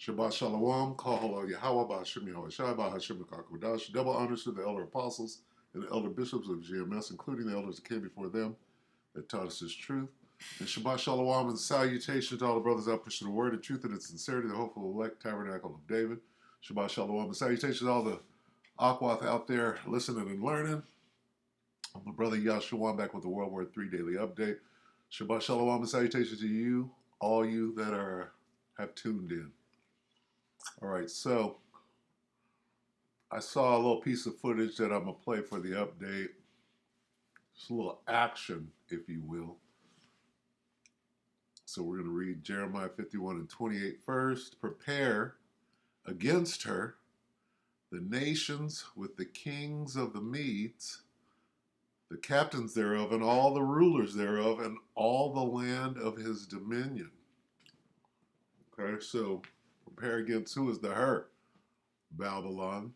Shabbat Shalom, Kahal Yahweh, Ba'ashem Yahweh Shai, Ba'ashem Kakwadash. Double honors to the elder apostles and the elder bishops of GMS, including the elders that came before them that taught us His truth. And Shabbat Shalom and salutation to all the brothers out pushing the word of truth and its sincerity, the hopeful elect tabernacle of David. Shabbat Shalom and salutations to all the Aquath out there listening and learning. I'm my brother Yahshua back with the WW3 Daily Update. Shabbat Shalom and salutations to you, all you that have tuned in. All right, so I saw a little piece of footage that I'm going to play for the update. Just a little action, if you will. So we're going to read Jeremiah 51 and 28 first. Prepare against her the nations with the kings of the Medes, the captains thereof, and all the rulers thereof, and all the land of his dominion. Okay, so prepare against who is the her? Babylon.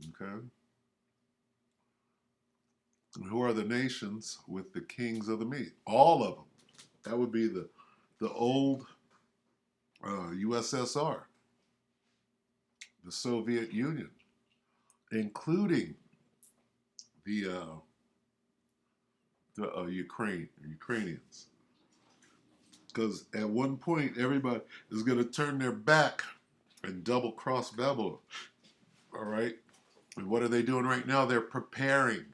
Okay. And who are the nations with the kings of the Medes? All of them. That would be the old USSR, the Soviet Union, including the Ukrainians. Because at one point, everybody is going to turn their back and double-cross Babylon. All right? And what are they doing right now? They're preparing.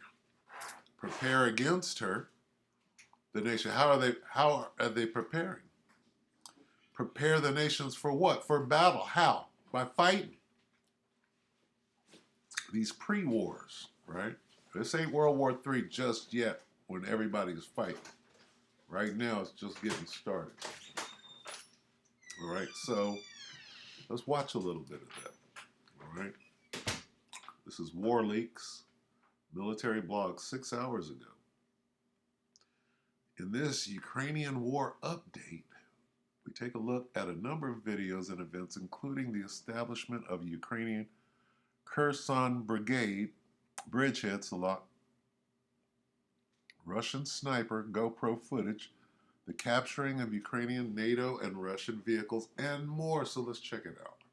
Prepare against her, the nation. How are they preparing? Prepare the nations for what? For battle. How? By fighting. These pre-wars, right? This ain't World War III just yet when everybody's fighting. Right now, it's just getting started. All right, so let's watch a little bit of that. All right. This is War Leaks, military blog 6 hours ago. In this Ukrainian war update, we take a look at a number of videos and events, including the establishment of Ukrainian Kherson Brigade, bridgehead Salak, Russian sniper GoPro footage, the capturing of Ukrainian, NATO, and Russian vehicles, and more. So let's check it out.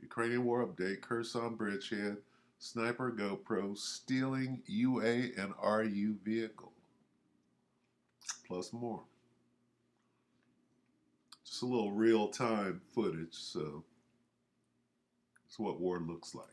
Ukrainian war update, Kherson bridgehead, sniper GoPro, stealing UA and RU vehicle, plus more. Just a little real-time footage, so that's what war looks like.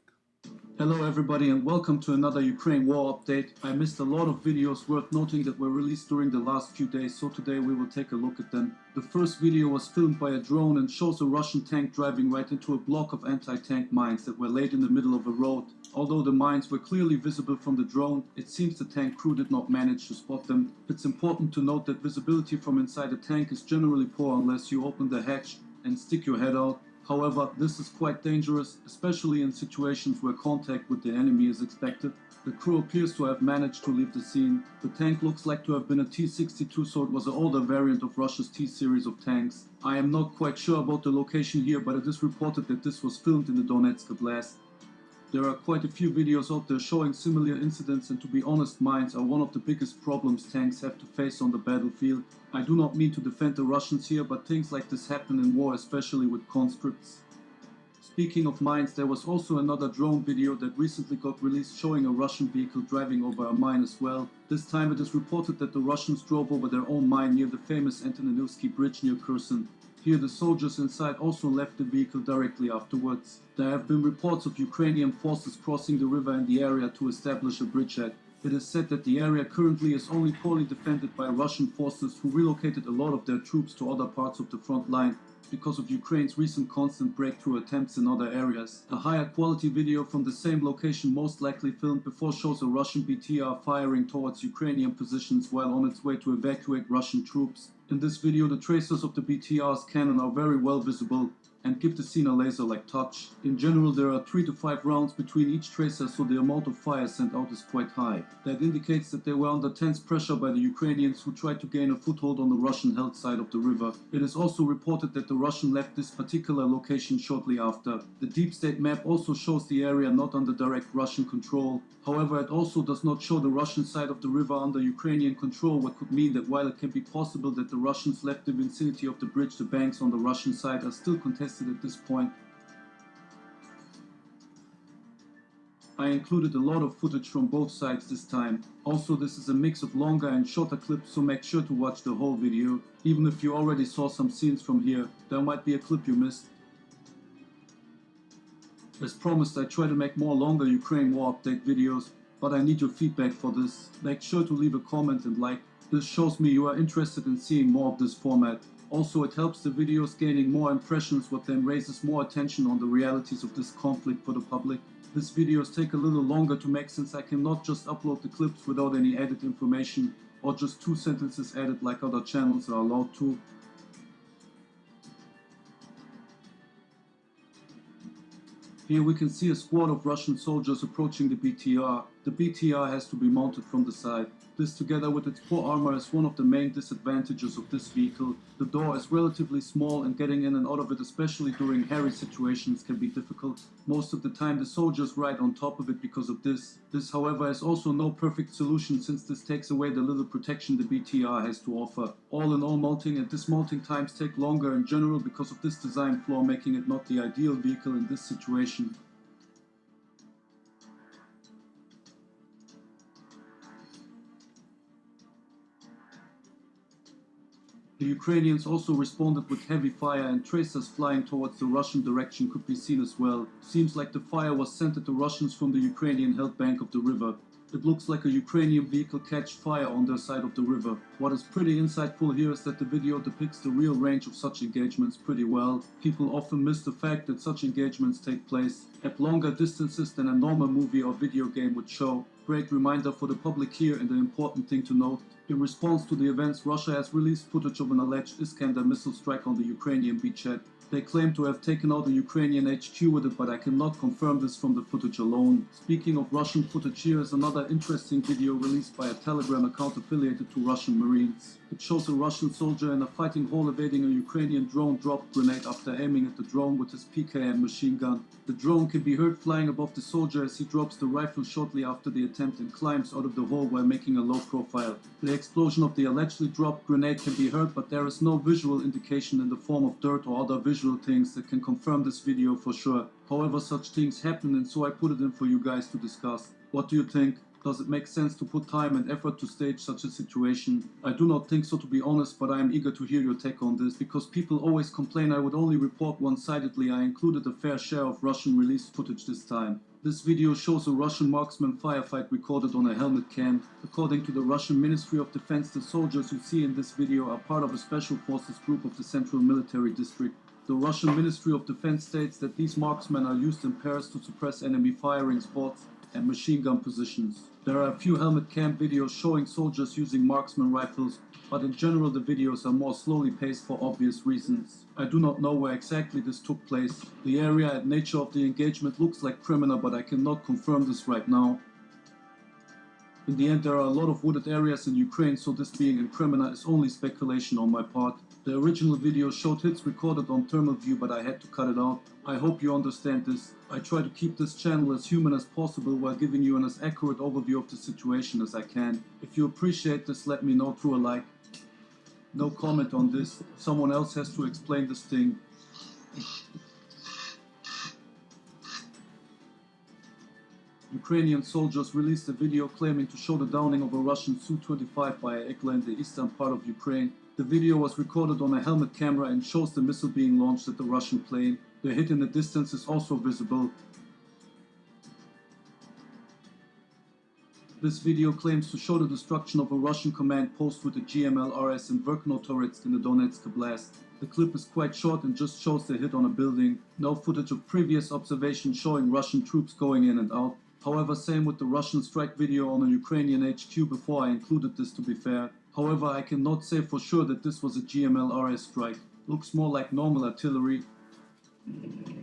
Hello everybody and welcome to another Ukraine war update. I missed a lot of videos worth noting that were released during the last few days, so today we will take a look at them. The first video was filmed by a drone and shows a Russian tank driving right into a block of anti-tank mines that were laid in the middle of a road. Although the mines were clearly visible from the drone, it seems the tank crew did not manage to spot them. It's important to note that visibility from inside a tank is generally poor unless you open the hatch and stick your head out. However, this is quite dangerous, especially in situations where contact with the enemy is expected. The crew appears to have managed to leave the scene. The tank looks like to have been a T-62, so it was an older variant of Russia's T-series of tanks. I am not quite sure about the location here, but it is reported that this was filmed in the Donetsk Oblast. There are quite a few videos out there showing similar incidents, and to be honest, mines are one of the biggest problems tanks have to face on the battlefield. I do not mean to defend the Russians here, but things like this happen in war, especially with conscripts. Speaking of mines, there was also another drone video that recently got released showing a Russian vehicle driving over a mine as well. This time it is reported that the Russians drove over their own mine near the famous Antonivsky Bridge near Kherson. Here the soldiers inside also left the vehicle directly afterwards. There have been reports of Ukrainian forces crossing the river in the area to establish a bridgehead. It is said that the area currently is only poorly defended by Russian forces who relocated a lot of their troops to other parts of the front line because of Ukraine's recent constant breakthrough attempts in other areas. A higher quality video from the same location, most likely filmed before, shows a Russian BTR firing towards Ukrainian positions while on its way to evacuate Russian troops. In this video, the tracers of the BTR's cannon are very well visible and give the scene a laser-like touch. In general, there are 3 to 5 rounds between each tracer, so the amount of fire sent out is quite high. That indicates that they were under tense pressure by the Ukrainians, who tried to gain a foothold on the Russian-held side of the river. It is also reported that the Russian left this particular location shortly after. The deep state map also shows the area not under direct Russian control. However, it also does not show the Russian side of the river under Ukrainian control, what could mean that while it can be possible that the Russians left the vicinity of the bridge, the banks on the Russian side are still contested interested at this point. I included a lot of footage from both sides this time. Also, this is a mix of longer and shorter clips, so make sure to watch the whole video. Even if you already saw some scenes from here, there might be a clip you missed. As promised, I try to make more longer Ukraine war update videos, but I need your feedback for this. Make sure to leave a comment and like. This shows me you are interested in seeing more of this format. Also, it helps the videos gaining more impressions, what then raises more attention on the realities of this conflict for the public. These videos take a little longer to make since I cannot just upload the clips without any added information or just 2 sentences added like other channels are allowed to. Here we can see a squad of Russian soldiers approaching the BTR. The BTR has to be mounted from the side. This, together with its poor armor, is one of the main disadvantages of this vehicle. The door is relatively small and getting in and out of it, especially during hairy situations, can be difficult. Most of the time the soldiers ride on top of it because of this. This, however, is also no perfect solution since this takes away the little protection the BTR has to offer. All in all, mounting and dismounting times take longer in general because of this design flaw, making it not the ideal vehicle in this situation. The Ukrainians also responded with heavy fire, and tracers flying towards the Russian direction could be seen as well. Seems like the fire was sent at the Russians from the Ukrainian-held bank of the river. It looks like a Ukrainian vehicle catched fire on their side of the river. What is pretty insightful here is that the video depicts the real range of such engagements pretty well. People often miss the fact that such engagements take place at longer distances than a normal movie or video game would show. Great reminder for the public here, and an important thing to note. In response to the events, Russia has released footage of an alleged Iskander missile strike on the Ukrainian beachhead. They claim to have taken out a Ukrainian HQ with it, but I cannot confirm this from the footage alone. Speaking of Russian footage, here is another interesting video released by a Telegram account affiliated to Russian Marines. It shows a Russian soldier in a fighting hole evading a Ukrainian drone drop grenade after aiming at the drone with his PKM machine gun. The drone can be heard flying above the soldier as he drops the rifle shortly after the attempt and climbs out of the hole while making a low profile. The explosion of the allegedly dropped grenade can be heard, but there is no visual indication in the form of dirt or other visual things that can confirm this video for sure. However, such things happen, and so I put it in for you guys to discuss. What do you think? Does it make sense to put time and effort to stage such a situation? I do not think so, to be honest, but I am eager to hear your take on this, because people always complain I would only report one-sidedly. I included a fair share of Russian released footage this time. This video shows a Russian marksman firefight recorded on a helmet cam. According to the Russian Ministry of Defense, the soldiers you see in this video are part of a special forces group of the Central Military District. The Russian Ministry of Defense states that these marksmen are used in pairs to suppress enemy firing spots and machine gun positions. There are a few helmet cam videos showing soldiers using marksman rifles, but in general the videos are more slowly paced for obvious reasons. I do not know where exactly this took place. The area and nature of the engagement looks like Kremina, but I cannot confirm this right now. In the end, there are a lot of wooded areas in Ukraine, so this being in Kremina is only speculation on my part. The original video showed hits recorded on thermal view, but I had to cut it out. I hope you understand this. I try to keep this channel as human as possible while giving you an as accurate overview of the situation as I can. If you appreciate this, let me know through a like. No comment on this. Someone else has to explain this thing. Ukrainian soldiers released a video claiming to show the downing of a Russian Su-25 by a Igla in the eastern part of Ukraine. The video was recorded on a helmet camera and shows the missile being launched at the Russian plane. The hit in the distance is also visible. This video claims to show the destruction of a Russian command post with a GMLRS in Verkhonotoretsk in the Donetsk Oblast. The clip is quite short and just shows the hit on a building. No footage of previous observations showing Russian troops going in and out. However, same with the Russian strike video on a Ukrainian HQ before. I included this, to be fair. However, I cannot say for sure that this was a GMLRS strike. Looks more like normal artillery.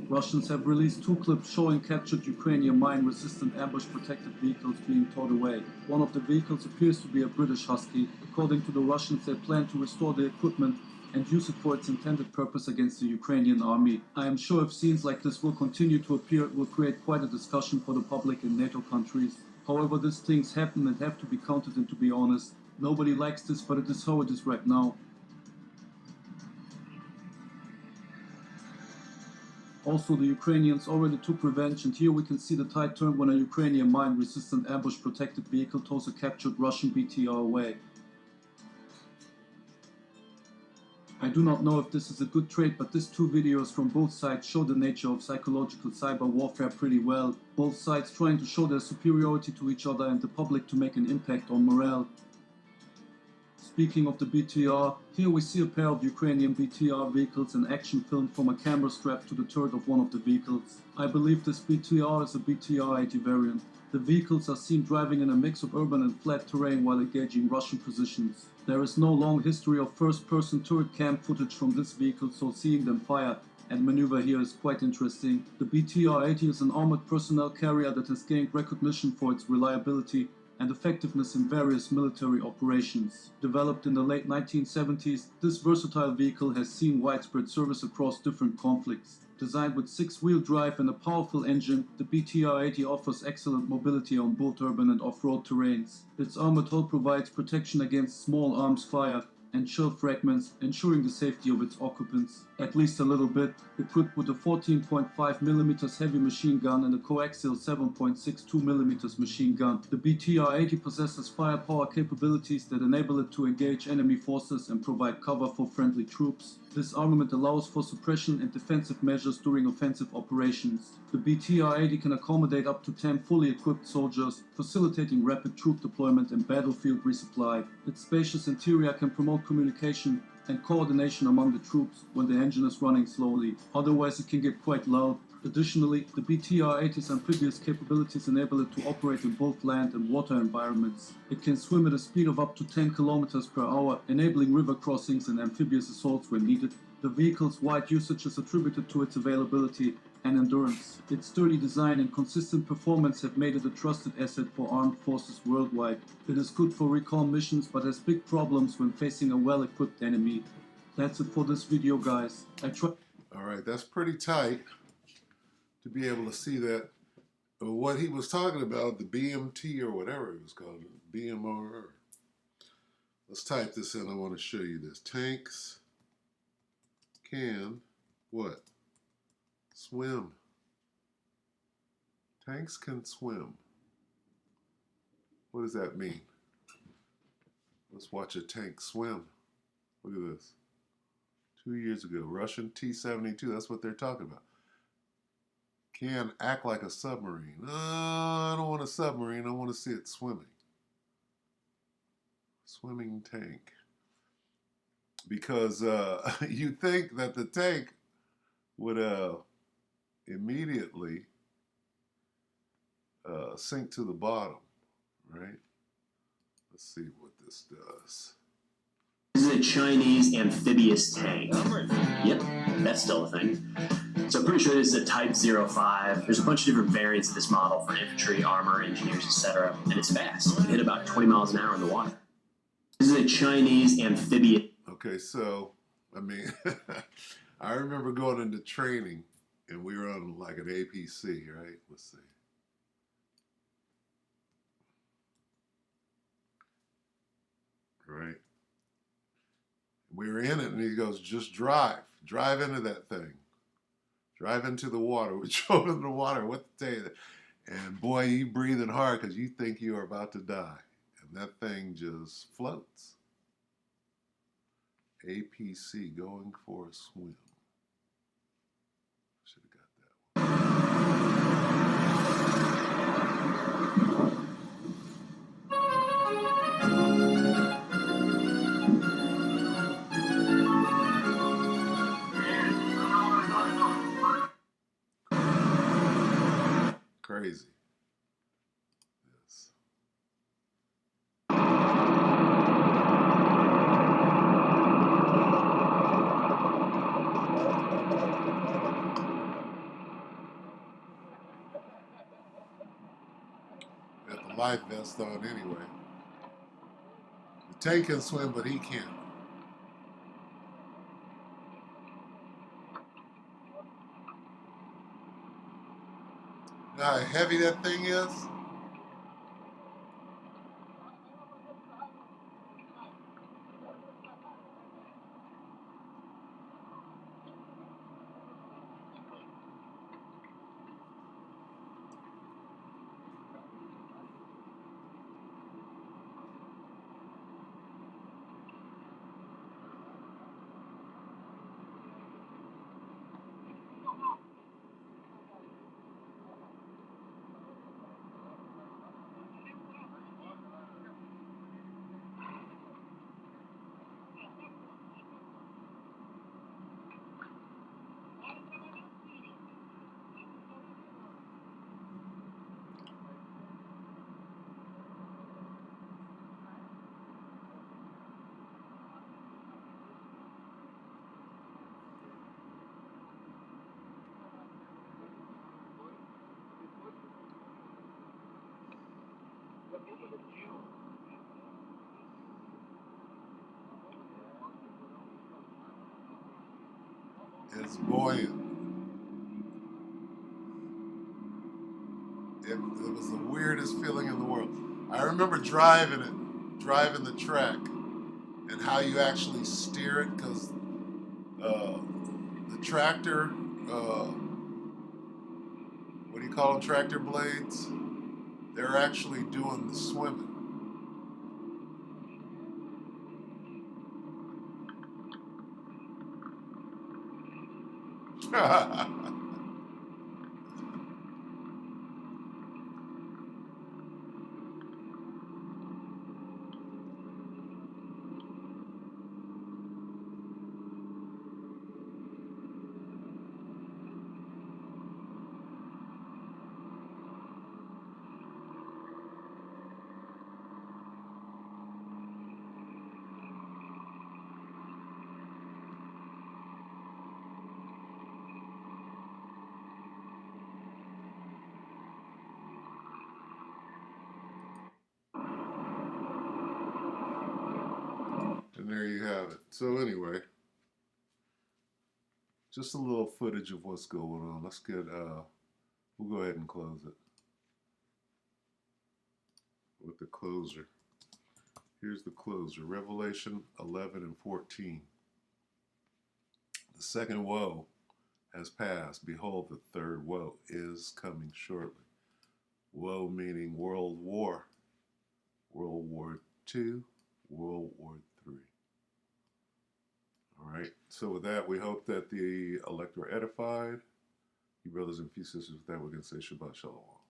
Russians have released 2 clips showing captured Ukrainian mine-resistant ambush-protected vehicles being towed away. One of the vehicles appears to be a British Husky. According to the Russians, they plan to restore the equipment and use it for its intended purpose against the Ukrainian army. I am sure if scenes like this will continue to appear, it will create quite a discussion for the public in NATO countries. However, these things happen and have to be counted, and to be honest, nobody likes this, but it is how it is right now. Also, the Ukrainians already took revenge, and here we can see the tide turn when a Ukrainian mine-resistant ambush-protected vehicle tows a captured Russian BTR away. I do not know if this is a good trait, but these two videos from both sides show the nature of psychological cyber warfare pretty well. Both sides trying to show their superiority to each other and the public to make an impact on morale. Speaking of the BTR, here we see a pair of Ukrainian BTR vehicles in action filmed from a camera strapped to the turret of one of the vehicles. I believe this BTR is a BTR-80 variant. The vehicles are seen driving in a mix of urban and flat terrain while engaging Russian positions. There is no long history of first-person turret cam footage from this vehicle, so seeing them fire and maneuver here is quite interesting. The BTR-80 is an armored personnel carrier that has gained recognition for its reliability and effectiveness in various military operations. Developed in the late 1970s, this versatile vehicle has seen widespread service across different conflicts. Designed with 6-wheel drive and a powerful engine, the BTR-80 offers excellent mobility on both urban and off-road terrains. Its armored hull provides protection against small arms fire and shell fragments, ensuring the safety of its occupants, at least a little bit. Equipped with a 14.5mm heavy machine gun and a coaxial 7.62mm machine gun, the BTR-80 possesses firepower capabilities that enable it to engage enemy forces and provide cover for friendly troops. This armament allows for suppression and defensive measures during offensive operations. The BTR-80 can accommodate up to 10 fully equipped soldiers, facilitating rapid troop deployment and battlefield resupply. Its spacious interior can promote communication and coordination among the troops when the engine is running slowly. Otherwise, it can get quite loud. Additionally, the BTR-80's amphibious capabilities enable it to operate in both land and water environments. It can swim at a speed of up to 10 km per hour, enabling river crossings and amphibious assaults when needed. The vehicle's wide usage is attributed to its availability and endurance. Its sturdy design and consistent performance have made it a trusted asset for armed forces worldwide. It is good for recon missions, but has big problems when facing a well-equipped enemy. That's it for this video, guys. Alright, that's pretty tight to be able to see that. What he was talking about, the BMT or whatever it was called, BMR. Let's type this in. I want to show you this. Tanks can what? Swim. Tanks can swim. What does that mean? Let's watch a tank swim. Look at this. 2 years ago, Russian T-72, that's what they're talking about. Can act like a submarine. I don't want a submarine, I want to see it swimming. Swimming tank. Because you think that the tank would immediately sink to the bottom, right? Let's see what this does. This is a Chinese amphibious tank. Yep, that's still a thing. So I'm pretty sure this is a Type 05. There's a bunch of different variants of this model for infantry, armor, engineers, etc. And it's fast. It can hit about 20 miles an hour in the water. This is a Chinese amphibious. Okay, so, I mean, I remember going into training and we were on like an APC, right? Let's see. Right? We were in it and he goes, just drive. Drive into that thing. Drive into the water. We drove into the water. What to tell you? And boy, you breathing hard because you think you are about to die. And that thing just floats. APC, going for a swim. Should have got that. Crazy. Yes. Got the life vest on anyway. The tank can swim, but he can't. You know how heavy that thing is? buoyant. It was the weirdest feeling in the world. I remember driving the track, and how you actually steer it, because the tractor, what do you call them, tractor blades? They're actually doing the swimming. And there you have it. So anyway, just a little footage of what's going on. Let's get, we'll go ahead and close it with the closer. Here's the closer, Revelation 11 and 14. The second woe has passed. Behold, the third woe is coming shortly. Woe meaning World War. World War II, World War III. All right, so with that, we hope that the elect were edified. You brothers and sisters, with that, we're going to say Shabbat Shalom.